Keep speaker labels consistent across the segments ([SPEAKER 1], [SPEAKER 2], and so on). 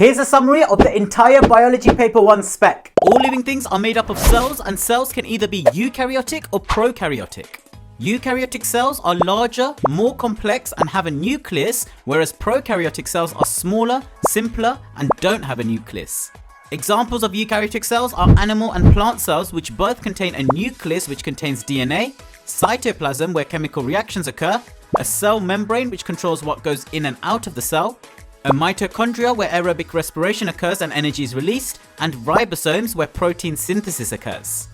[SPEAKER 1] Here's a summary of the entire Biology Paper 1 spec. All living things are made up of cells, and cells can either be eukaryotic or prokaryotic. Eukaryotic cells are larger, more complex, and have a nucleus, whereas prokaryotic cells are smaller, simpler, and don't have a nucleus. Examples of eukaryotic cells are animal and plant cells, which both contain a nucleus which contains DNA, cytoplasm where chemical reactions occur, a cell membrane which controls what goes in and out of the cell, a mitochondria where aerobic respiration occurs and energy is released, and ribosomes where protein synthesis occurs.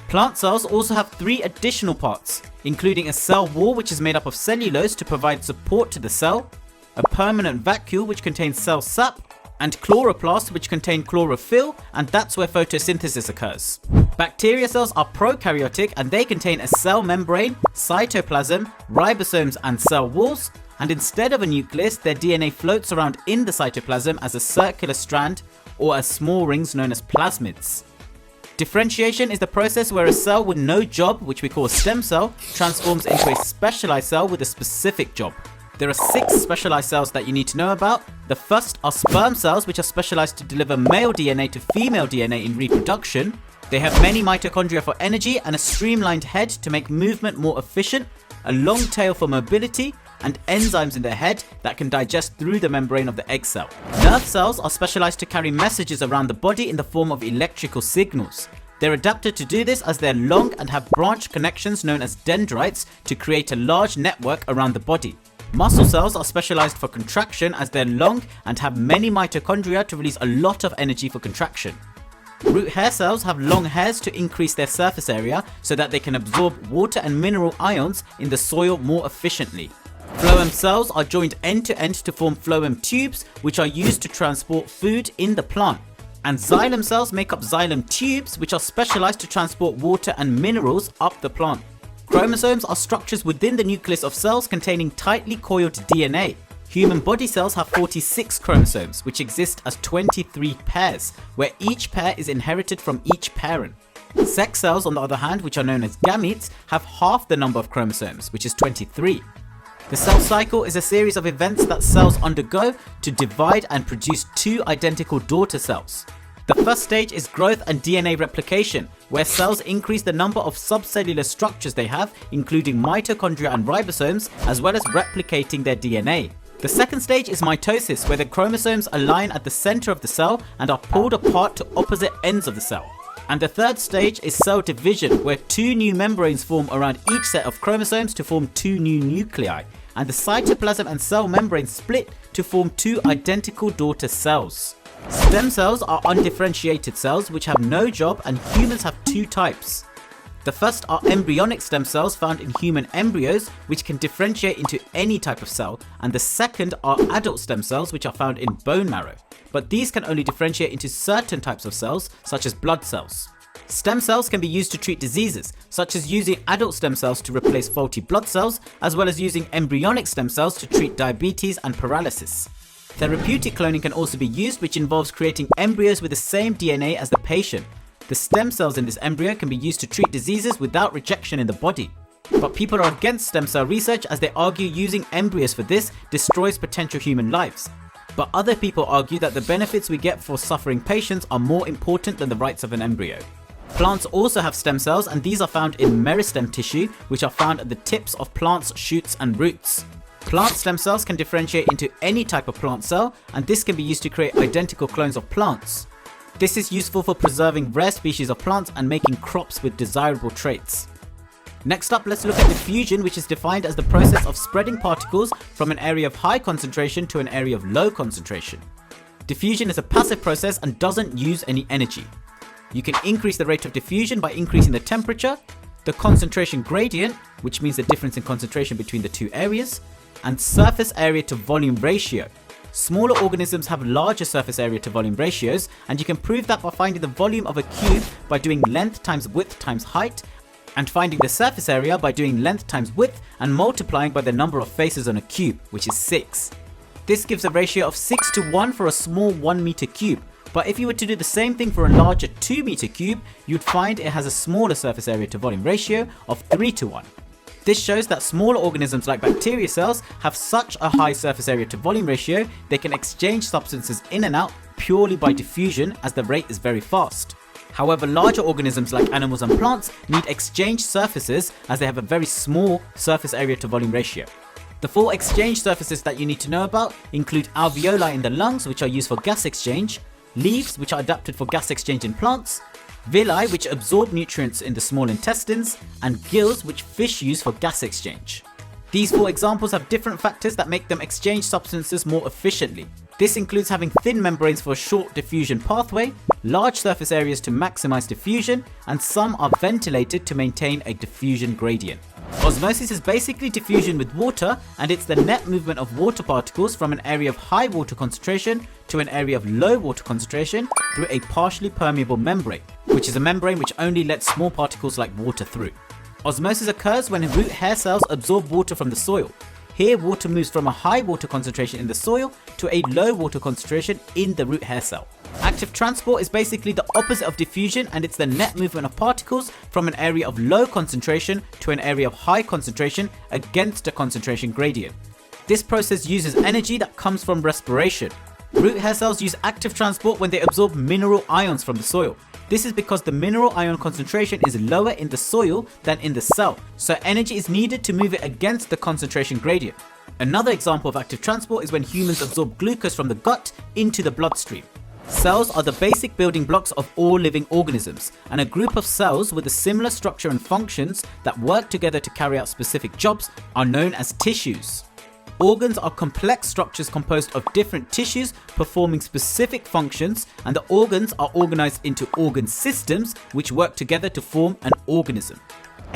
[SPEAKER 1] Plant cells also have 3 additional parts, including a cell wall which is made up of cellulose to provide support to the cell, a permanent vacuole which contains cell sap, and chloroplasts which contain chlorophyll, and that's where photosynthesis occurs. Bacteria cells are prokaryotic and they contain a cell membrane, cytoplasm, ribosomes and cell walls, and instead of a nucleus, their DNA floats around in the cytoplasm as a circular strand or as small rings known as plasmids. Differentiation is the process where a cell with no job, which we call a stem cell, transforms into a specialized cell with a specific job. There are 6 specialized cells that you need to know about. The first are sperm cells, which are specialized to deliver male DNA to female DNA in reproduction. They have many mitochondria for energy and a streamlined head to make movement more efficient, a long tail for mobility, and enzymes in their head that can digest through the membrane of the egg cell. Nerve cells are specialized to carry messages around the body in the form of electrical signals. They're adapted to do this as they're long and have branch connections known as dendrites to create a large network around the body. Muscle cells are specialized for contraction as they're long and have many mitochondria to release a lot of energy for contraction. Root hair cells have long hairs to increase their surface area so that they can absorb water and mineral ions in the soil more efficiently. Phloem cells are joined end to end to form phloem tubes, which are used to transport food in the plant. And xylem cells make up xylem tubes, which are specialized to transport water and minerals up the plant. Chromosomes are structures within the nucleus of cells containing tightly coiled DNA. Human body cells have 46 chromosomes, which exist as 23 pairs, where each pair is inherited from each parent. Sex cells, on the other hand, which are known as gametes, have half the number of chromosomes, which is 23. The cell cycle is a series of events that cells undergo to divide and produce 2 identical daughter cells. The first stage is growth and DNA replication, where cells increase the number of subcellular structures they have, including mitochondria and ribosomes, as well as replicating their DNA. The second stage is mitosis, where the chromosomes align at the center of the cell and are pulled apart to opposite ends of the cell. And the third stage is cell division, where 2 new membranes form around each set of chromosomes to form 2 new nuclei, and the cytoplasm and cell membrane split to form 2 identical daughter cells. Stem cells are undifferentiated cells which have no job, and humans have 2 types. The first are embryonic stem cells found in human embryos, which can differentiate into any type of cell, and the second are adult stem cells which are found in bone marrow. But these can only differentiate into certain types of cells, such as blood cells. Stem cells can be used to treat diseases, such as using adult stem cells to replace faulty blood cells, as well as using embryonic stem cells to treat diabetes and paralysis. Therapeutic cloning can also be used, which involves creating embryos with the same DNA as the patient. The stem cells in this embryo can be used to treat diseases without rejection in the body. But people are against stem cell research as they argue using embryos for this destroys potential human lives. But other people argue that the benefits we get for suffering patients are more important than the rights of an embryo. Plants also have stem cells, and these are found in meristem tissue, which are found at the tips of plants' shoots and roots. Plant stem cells can differentiate into any type of plant cell, and this can be used to create identical clones of plants. This is useful for preserving rare species of plants and making crops with desirable traits. Next up, let's look at diffusion, which is defined as the process of spreading particles from an area of high concentration to an area of low concentration. Diffusion is a passive process and doesn't use any energy. You can increase the rate of diffusion by increasing the temperature, the concentration gradient, which means the difference in concentration between the 2 areas, and surface area to volume ratio. Smaller organisms have larger surface area to volume ratios, and you can prove that by finding the volume of a cube by doing length times width times height, and finding the surface area by doing length times width and multiplying by the number of faces on a cube, which is 6. This gives a ratio of 6 to 1 for a small 1 meter cube, but if you were to do the same thing for a larger 2 meter cube, you'd find it has a smaller surface area to volume ratio of 3 to 1. This shows that smaller organisms like bacteria cells have such a high surface area to volume ratio, they can exchange substances in and out purely by diffusion as the rate is very fast. However, larger organisms like animals and plants need exchange surfaces as they have a very small surface area to volume ratio. The 4 exchange surfaces that you need to know about include alveoli in the lungs, which are used for gas exchange, leaves, which are adapted for gas exchange in plants, villi, which absorb nutrients in the small intestines, and gills, which fish use for gas exchange. These 4 examples have different factors that make them exchange substances more efficiently. This includes having thin membranes for a short diffusion pathway, large surface areas to maximize diffusion, and some are ventilated to maintain a diffusion gradient. Osmosis is basically diffusion with water, and it's the net movement of water particles from an area of high water concentration to an area of low water concentration through a partially permeable membrane, which is a membrane which only lets small particles like water through. Osmosis occurs when root hair cells absorb water from the soil. Here, water moves from a high water concentration in the soil to a low water concentration in the root hair cell. Active transport is basically the opposite of diffusion, and it's the net movement of particles from an area of low concentration to an area of high concentration against a concentration gradient. This process uses energy that comes from respiration. Root hair cells use active transport when they absorb mineral ions from the soil. This is because the mineral ion concentration is lower in the soil than in the cell, so energy is needed to move it against the concentration gradient. Another example of active transport is when humans absorb glucose from the gut into the bloodstream. Cells are the basic building blocks of all living organisms, and a group of cells with a similar structure and functions that work together to carry out specific jobs are known as tissues. Organs are complex structures composed of different tissues performing specific functions, and the organs are organized into organ systems which work together to form an organism.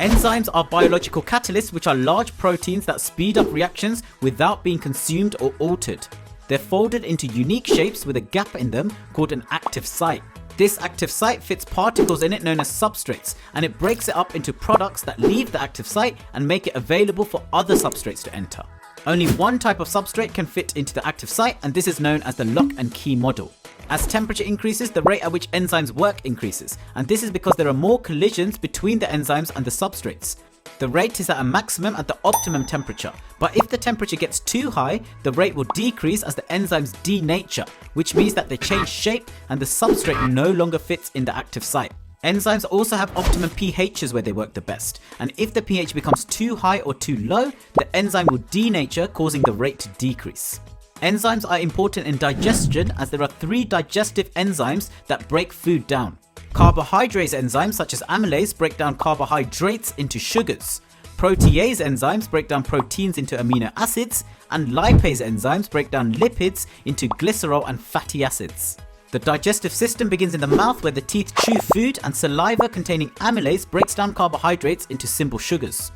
[SPEAKER 1] Enzymes are biological catalysts, which are large proteins that speed up reactions without being consumed or altered. They're folded into unique shapes with a gap in them called an active site. This active site fits particles in it known as substrates, and it breaks it up into products that leave the active site and make it available for other substrates to enter. Only one type of substrate can fit into the active site, and this is known as the lock and key model. As temperature increases, the rate at which enzymes work increases, and this is because there are more collisions between the enzymes and the substrates. The rate is at a maximum at the optimum temperature, but if the temperature gets too high, the rate will decrease as the enzymes denature, which means that they change shape and the substrate no longer fits in the active site. Enzymes also have optimum pHs where they work the best, and if the pH becomes too high or too low, the enzyme will denature, causing the rate to decrease. Enzymes are important in digestion as there are 3 digestive enzymes that break food down. Carbohydrase enzymes such as amylase break down carbohydrates into sugars. Protease enzymes break down proteins into amino acids, and lipase enzymes break down lipids into glycerol and fatty acids. The digestive system begins in the mouth where the teeth chew food, and saliva containing amylase breaks down carbohydrates into simple sugars.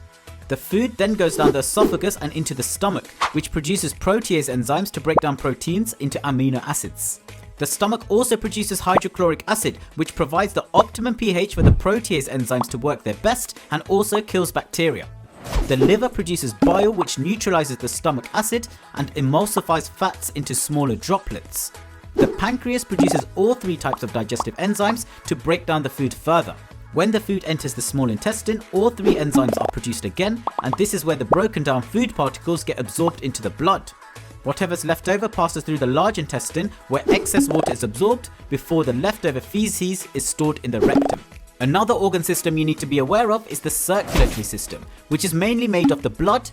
[SPEAKER 1] The food then goes down the esophagus and into the stomach, which produces protease enzymes to break down proteins into amino acids. The stomach also produces hydrochloric acid, which provides the optimum pH for the protease enzymes to work their best and also kills bacteria. The liver produces bile, which neutralizes the stomach acid and emulsifies fats into smaller droplets. The pancreas produces all 3 types of digestive enzymes to break down the food further. When the food enters the small intestine, all 3 enzymes are produced again, and this is where the broken down food particles get absorbed into the blood. Whatever's left over passes through the large intestine, where excess water is absorbed before the leftover feces is stored in the rectum. Another organ system you need to be aware of is the circulatory system, which is mainly made of the blood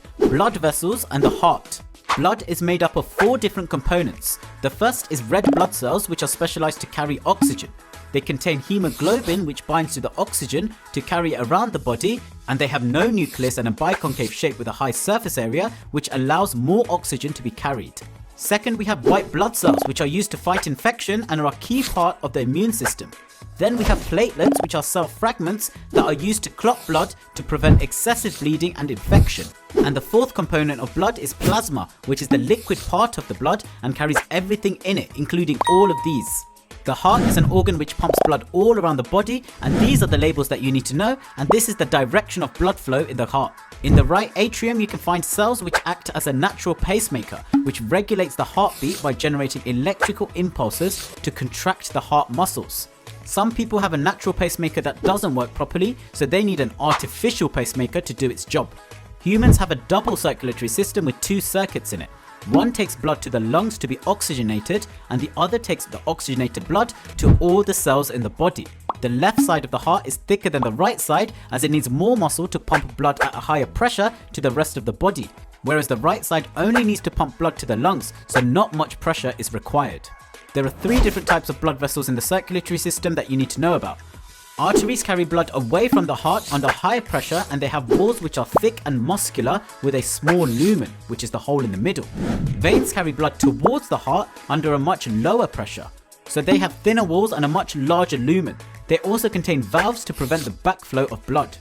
[SPEAKER 1] vessels, and the heart. Blood is made up of 4 different components. The first is red blood cells, which are specialized to carry oxygen. They contain hemoglobin, which binds to the oxygen to carry it around the body, and they have no nucleus and a biconcave shape with a high surface area, which allows more oxygen to be carried. Second, we have white blood cells, which are used to fight infection and are a key part of the immune system. Then we have platelets, which are cell fragments that are used to clot blood to prevent excessive bleeding and infection. And the 4th component of blood is plasma, which is the liquid part of the blood and carries everything in it, including all of these. The heart is an organ which pumps blood all around the body, and these are the labels that you need to know, and this is the direction of blood flow in the heart. In the right atrium, you can find cells which act as a natural pacemaker, which regulates the heartbeat by generating electrical impulses to contract the heart muscles. Some people have a natural pacemaker that doesn't work properly, so they need an artificial pacemaker to do its job. Humans have a double circulatory system with 2 circuits in it. One takes blood to the lungs to be oxygenated, and the other takes the oxygenated blood to all the cells in the body. The left side of the heart is thicker than the right side, as it needs more muscle to pump blood at a higher pressure to the rest of the body, whereas the right side only needs to pump blood to the lungs, so not much pressure is required. There are 3 different types of blood vessels in the circulatory system that you need to know about. Arteries carry blood away from the heart under high pressure, and they have walls which are thick and muscular with a small lumen, which is the hole in the middle. Veins carry blood towards the heart under a much lower pressure, so they have thinner walls and a much larger lumen. They also contain valves to prevent the backflow of blood.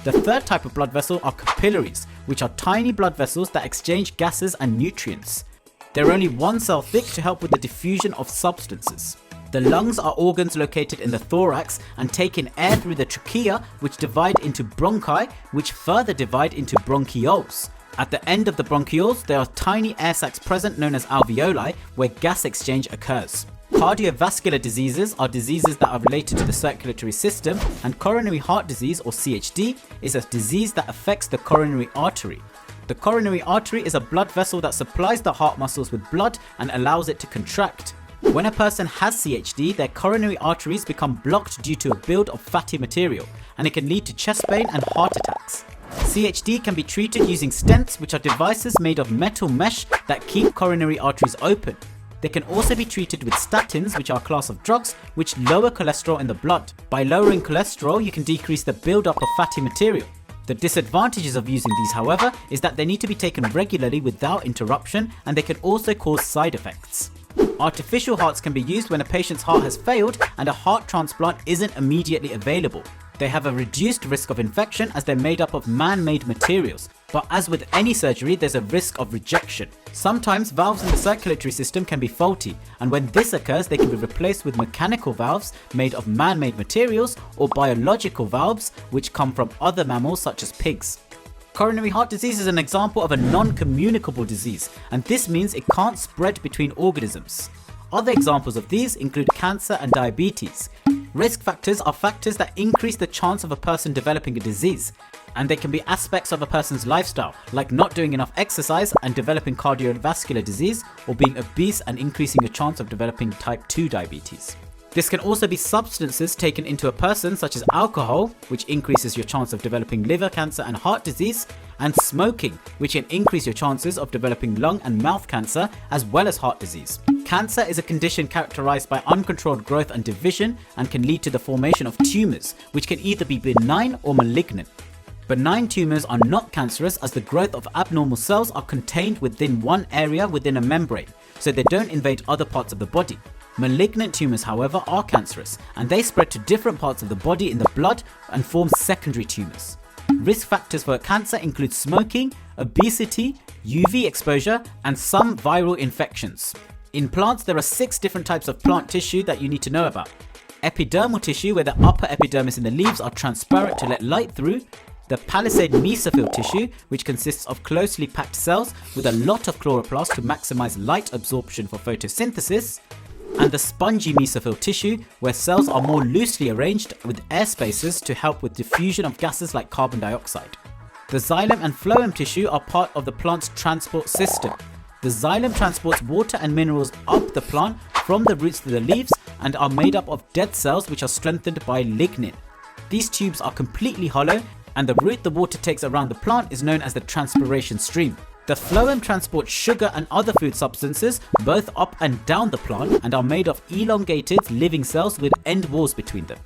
[SPEAKER 1] The 3rd type of blood vessel are capillaries, which are tiny blood vessels that exchange gases and nutrients. They're only 1 cell thick to help with the diffusion of substances. The lungs are organs located in the thorax and take in air through the trachea, which divide into bronchi, which further divide into bronchioles. At the end of the bronchioles, there are tiny air sacs present known as alveoli, where gas exchange occurs. Cardiovascular diseases are diseases that are related to the circulatory system, and coronary heart disease, or CHD, is a disease that affects the coronary artery. The coronary artery is a blood vessel that supplies the heart muscles with blood and allows it to contract. When a person has CHD, their coronary arteries become blocked due to a build of fatty material, and it can lead to chest pain and heart attacks. CHD can be treated using stents, which are devices made of metal mesh that keep coronary arteries open. They can also be treated with statins, which are a class of drugs which lower cholesterol in the blood. By lowering cholesterol, you can decrease the build-up of fatty material. The disadvantages of using these, however, is that they need to be taken regularly without interruption, and they can also cause side effects. Artificial hearts can be used when a patient's heart has failed and a heart transplant isn't immediately available. They have a reduced risk of infection as they're made up of man-made materials, but as with any surgery, there's a risk of rejection. Sometimes valves in the circulatory system can be faulty, and when this occurs, they can be replaced with mechanical valves made of man-made materials or biological valves which come from other mammals such as pigs. Coronary heart disease is an example of a non-communicable disease, and this means it can't spread between organisms. Other examples of these include cancer and diabetes. Risk factors are factors that increase the chance of a person developing a disease, and they can be aspects of a person's lifestyle, like not doing enough exercise and developing cardiovascular disease, or being obese and increasing your chance of developing type 2 diabetes. This can also be substances taken into a person, such as alcohol, which increases your chance of developing liver cancer and heart disease, and smoking, which can increase your chances of developing lung and mouth cancer as well as heart disease. Cancer is a condition characterized by uncontrolled growth and division and can lead to the formation of tumors, which can either be benign or malignant. Benign tumors are not cancerous as the growth of abnormal cells are contained within one area within a membrane, so they don't invade other parts of the body. Malignant tumors, however, are cancerous, and they spread to different parts of the body in the blood and form secondary tumors. Risk factors for cancer include smoking, obesity, UV exposure, and some viral infections. In plants, there are 6 different types of plant tissue that you need to know about. Epidermal tissue, where the upper epidermis in the leaves are transparent to let light through. The palisade mesophyll tissue, which consists of closely packed cells with a lot of chloroplast to maximize light absorption for photosynthesis. And the spongy mesophyll tissue, where cells are more loosely arranged with air spaces to help with diffusion of gases like carbon dioxide. The xylem and phloem tissue are part of the plant's transport system. The xylem transports water and minerals up the plant from the roots to the leaves and are made up of dead cells which are strengthened by lignin. These tubes are completely hollow, and the route the water takes around the plant is known as the transpiration stream. The phloem transports sugar and other food substances both up and down the plant and are made of elongated living cells with end walls between them.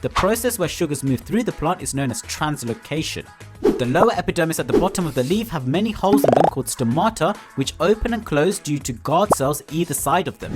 [SPEAKER 1] The process where sugars move through the plant is known as translocation. The lower epidermis at the bottom of the leaf have many holes in them called stomata, which open and close due to guard cells either side of them.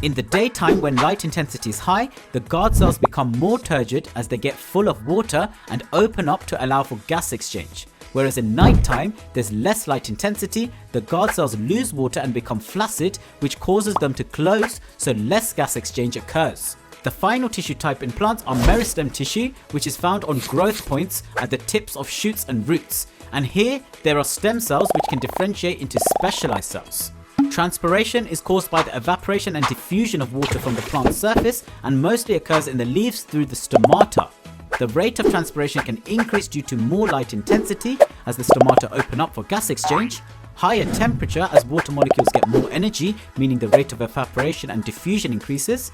[SPEAKER 1] In the daytime, when light intensity is high, the guard cells become more turgid as they get full of water and open up to allow for gas exchange. Whereas in nighttime, there's less light intensity, the guard cells lose water and become flaccid, which causes them to close, so less gas exchange occurs. The final tissue type in plants are meristem tissue, which is found on growth points at the tips of shoots and roots. And here, there are stem cells which can differentiate into specialized cells. Transpiration is caused by the evaporation and diffusion of water from the plant's surface and mostly occurs in the leaves through the stomata. The rate of transpiration can increase due to more light intensity as the stomata open up for gas exchange. higher temperature as water molecules get more energy, meaning the rate of evaporation and diffusion increases,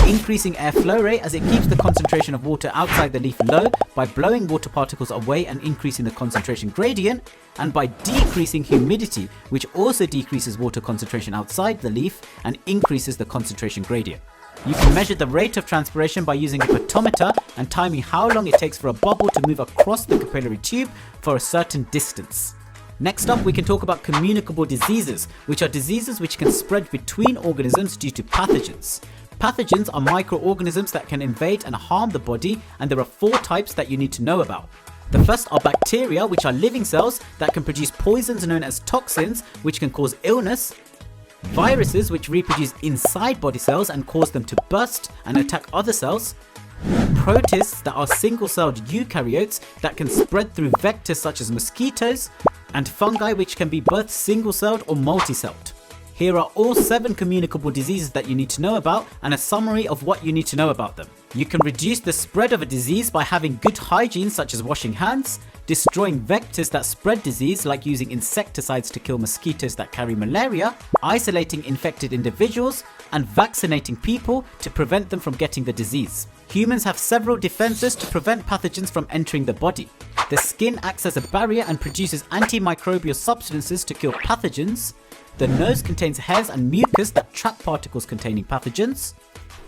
[SPEAKER 1] increasing air flow rate as it keeps the concentration of water outside the leaf low by blowing water particles away and increasing the concentration gradient, and by decreasing humidity, which also decreases water concentration outside the leaf and increases the concentration gradient. You can measure the rate of transpiration by using a photometer and timing how long it takes for a bubble to move across the capillary tube for a certain distance. Next up, we can talk about communicable diseases, which are diseases which can spread between organisms due to pathogens. Pathogens are microorganisms that can invade and harm the body, and there are 4 types that you need to know about. The first are bacteria, which are living cells that can produce poisons known as toxins, which can cause illness. Viruses, which reproduce inside body cells and cause them to burst and attack other cells. Protists, that are single-celled eukaryotes that can spread through vectors such as mosquitoes. And fungi, which can be both single-celled or multi-celled. Here are all 7 communicable diseases that you need to know about and a summary of what you need to know about them. You can reduce the spread of a disease by having good hygiene such as washing hands, destroying vectors that spread disease like using insecticides to kill mosquitoes that carry malaria, isolating infected individuals, and vaccinating people to prevent them from getting the disease. Humans have several defenses to prevent pathogens from entering the body. The skin acts as a barrier and produces antimicrobial substances to kill pathogens. The nose contains hairs and mucus that trap particles containing pathogens.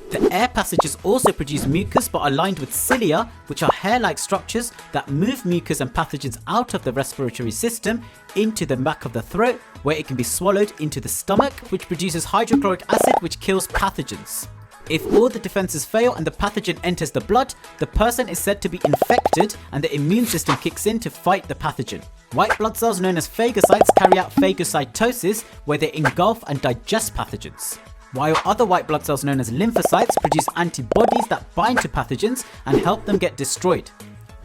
[SPEAKER 1] The air passages also produce mucus but are lined with cilia, which are hair-like structures that move mucus and pathogens out of the respiratory system into the back of the throat, where it can be swallowed into the stomach, which produces hydrochloric acid which kills pathogens. If all the defenses fail and the pathogen enters the blood, the person is said to be infected and the immune system kicks in to fight the pathogen. White blood cells known as phagocytes carry out phagocytosis, where they engulf and digest pathogens. While other white blood cells known as lymphocytes produce antibodies that bind to pathogens and help them get destroyed.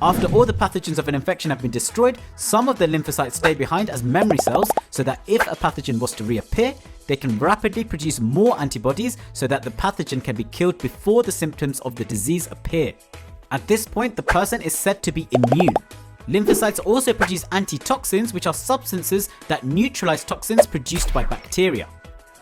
[SPEAKER 1] After all the pathogens of an infection have been destroyed, some of the lymphocytes stay behind as memory cells so that if a pathogen was to reappear, they can rapidly produce more antibodies so that the pathogen can be killed before the symptoms of the disease appear. At this point, the person is said to be immune. Lymphocytes also produce antitoxins, which are substances that neutralize toxins produced by bacteria.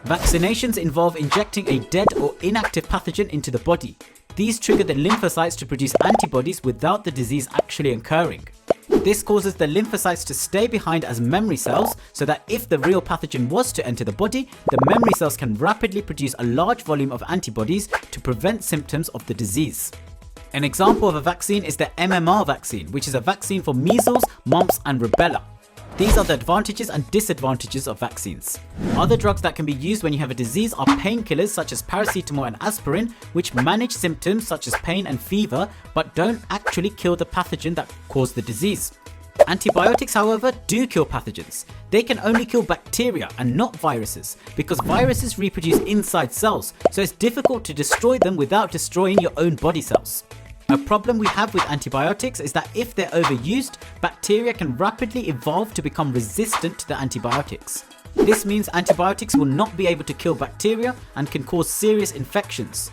[SPEAKER 1] Vaccinations involve injecting a dead or inactive pathogen into the body. These trigger the lymphocytes to produce antibodies without the disease actually occurring. This causes the lymphocytes to stay behind as memory cells so that if the real pathogen was to enter the body, the memory cells can rapidly produce a large volume of antibodies to prevent symptoms of the disease. An example of a vaccine is the MMR vaccine, which is a vaccine for measles, mumps and rubella. These are the advantages and disadvantages of vaccines. Other drugs that can be used when you have a disease are painkillers such as paracetamol and aspirin, which manage symptoms such as pain and fever, but don't actually kill the pathogen that caused the disease. Antibiotics, however, do kill pathogens. They can only kill bacteria and not viruses, because viruses reproduce inside cells, so it's difficult to destroy them without destroying your own body cells. A problem we have with antibiotics is that if they're overused, bacteria can rapidly evolve to become resistant to the antibiotics. This means antibiotics will not be able to kill bacteria and can cause serious infections.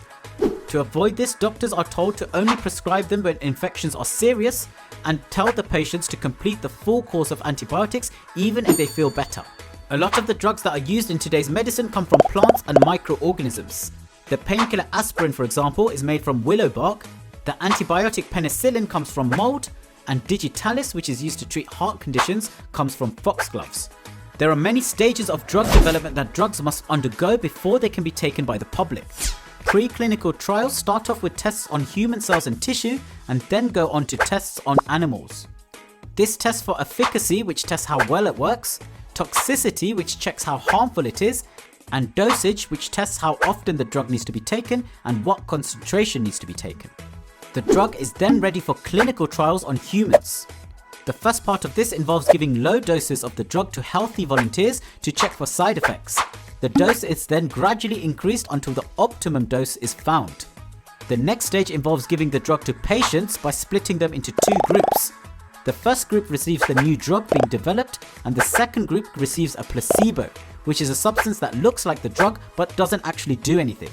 [SPEAKER 1] To avoid this, doctors are told to only prescribe them when infections are serious and tell the patients to complete the full course of antibiotics even if they feel better. A lot of the drugs that are used in today's medicine come from plants and microorganisms. The painkiller aspirin, for example, is made from willow bark. The antibiotic penicillin comes from mold, and digitalis, which is used to treat heart conditions, comes from foxgloves. There are many stages of drug development that drugs must undergo before they can be taken by the public. Preclinical trials start off with tests on human cells and tissue, and then go on to tests on animals. This tests for efficacy, which tests how well it works, toxicity, which checks how harmful it is, and dosage, which tests how often the drug needs to be taken and what concentration needs to be taken. The drug is then ready for clinical trials on humans. The first part of this involves giving low doses of the drug to healthy volunteers to check for side effects. The dose is then gradually increased until the optimum dose is found. The next stage involves giving the drug to patients by splitting them into 2 groups. The first group receives the new drug being developed, and the second group receives a placebo, which is a substance that looks like the drug but doesn't actually do anything.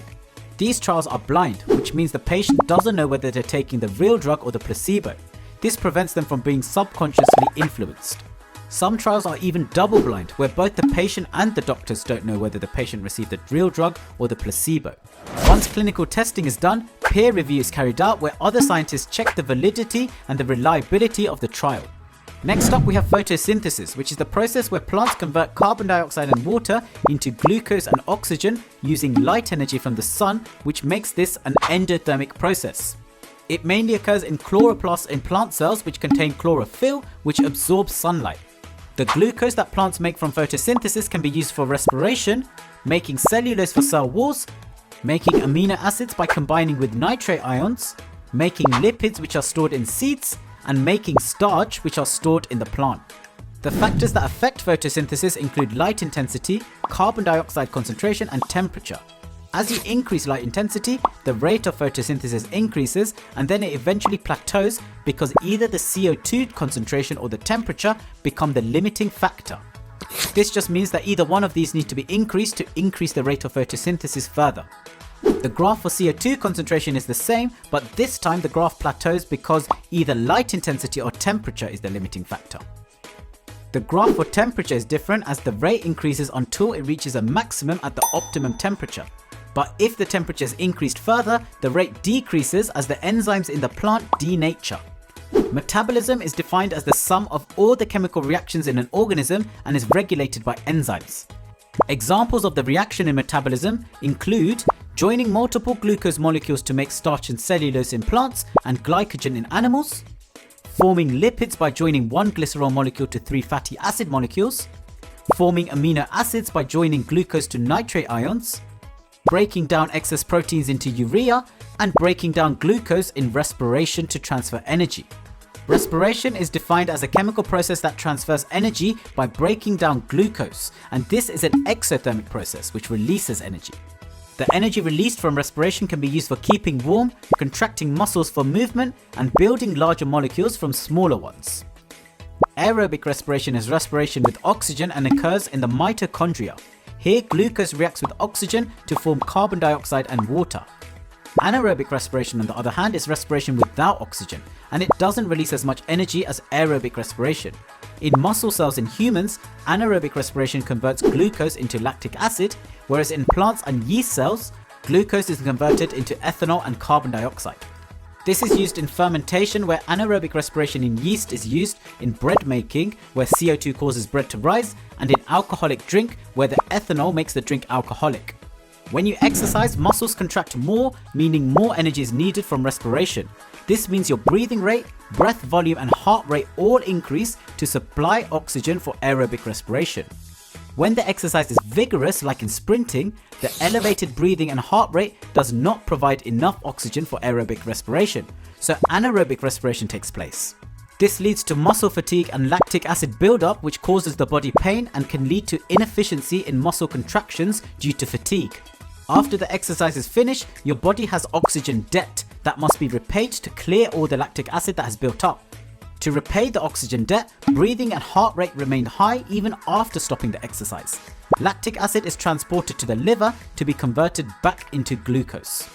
[SPEAKER 1] These trials are blind, which means the patient doesn't know whether they're taking the real drug or the placebo. This prevents them from being subconsciously influenced. Some trials are even double-blind, where both the patient and the doctors don't know whether the patient received the real drug or the placebo. Once clinical testing is done, peer review is carried out where other scientists check the validity and the reliability of the trial. Next up, we have photosynthesis, which is the process where plants convert carbon dioxide and water into glucose and oxygen using light energy from the sun, which makes this an endothermic process. It mainly occurs in chloroplasts in plant cells, which contain chlorophyll, which absorbs sunlight. The glucose that plants make from photosynthesis can be used for respiration, making cellulose for cell walls, making amino acids by combining with nitrate ions, making lipids which are stored in seeds, and making starch which are stored in the plant. The factors that affect photosynthesis include light intensity, carbon dioxide concentration, and temperature. As you increase light intensity, the rate of photosynthesis increases, and then it eventually plateaus because either the CO2 concentration or the temperature become the limiting factor. This just means that either one of these need to be increased to increase the rate of photosynthesis further. The graph for CO2 concentration is the same, but this time the graph plateaus because either light intensity or temperature is the limiting factor. The graph for temperature is different as the rate increases until it reaches a maximum at the optimum temperature. But if the temperature is increased further, the rate decreases as the enzymes in the plant denature. Metabolism is defined as the sum of all the chemical reactions in an organism and is regulated by enzymes. Examples of the reaction in metabolism include joining multiple glucose molecules to make starch and cellulose in plants and glycogen in animals, forming lipids by joining one glycerol molecule to 3 fatty acid molecules, forming amino acids by joining glucose to nitrate ions, breaking down excess proteins into urea, and breaking down glucose in respiration to transfer energy. Respiration is defined as a chemical process that transfers energy by breaking down glucose, and this is an exothermic process which releases energy. The energy released from respiration can be used for keeping warm, contracting muscles for movement, and building larger molecules from smaller ones. Aerobic respiration is respiration with oxygen and occurs in the mitochondria. Here, glucose reacts with oxygen to form carbon dioxide and water. Anaerobic respiration, on the other hand, is respiration without oxygen, and it doesn't release as much energy as aerobic respiration. In muscle cells in humans, anaerobic respiration converts glucose into lactic acid, whereas in plants and yeast cells, glucose is converted into ethanol and carbon dioxide. This is used in fermentation, where anaerobic respiration in yeast is used in bread making, where CO2 causes bread to rise, and in alcoholic drink, where the ethanol makes the drink alcoholic. When you exercise, muscles contract more, meaning more energy is needed from respiration. This means your breathing rate, breath volume, and heart rate all increase to supply oxygen for aerobic respiration. When the exercise is vigorous, like in sprinting, the elevated breathing and heart rate does not provide enough oxygen for aerobic respiration, so anaerobic respiration takes place. This leads to muscle fatigue and lactic acid buildup, which causes the body pain and can lead to inefficiency in muscle contractions due to fatigue. After the exercise is finished, your body has oxygen debt that must be repaid to clear all the lactic acid that has built up. To repay the oxygen debt, breathing and heart rate remain high even after stopping the exercise. Lactic acid is transported to the liver to be converted back into glucose.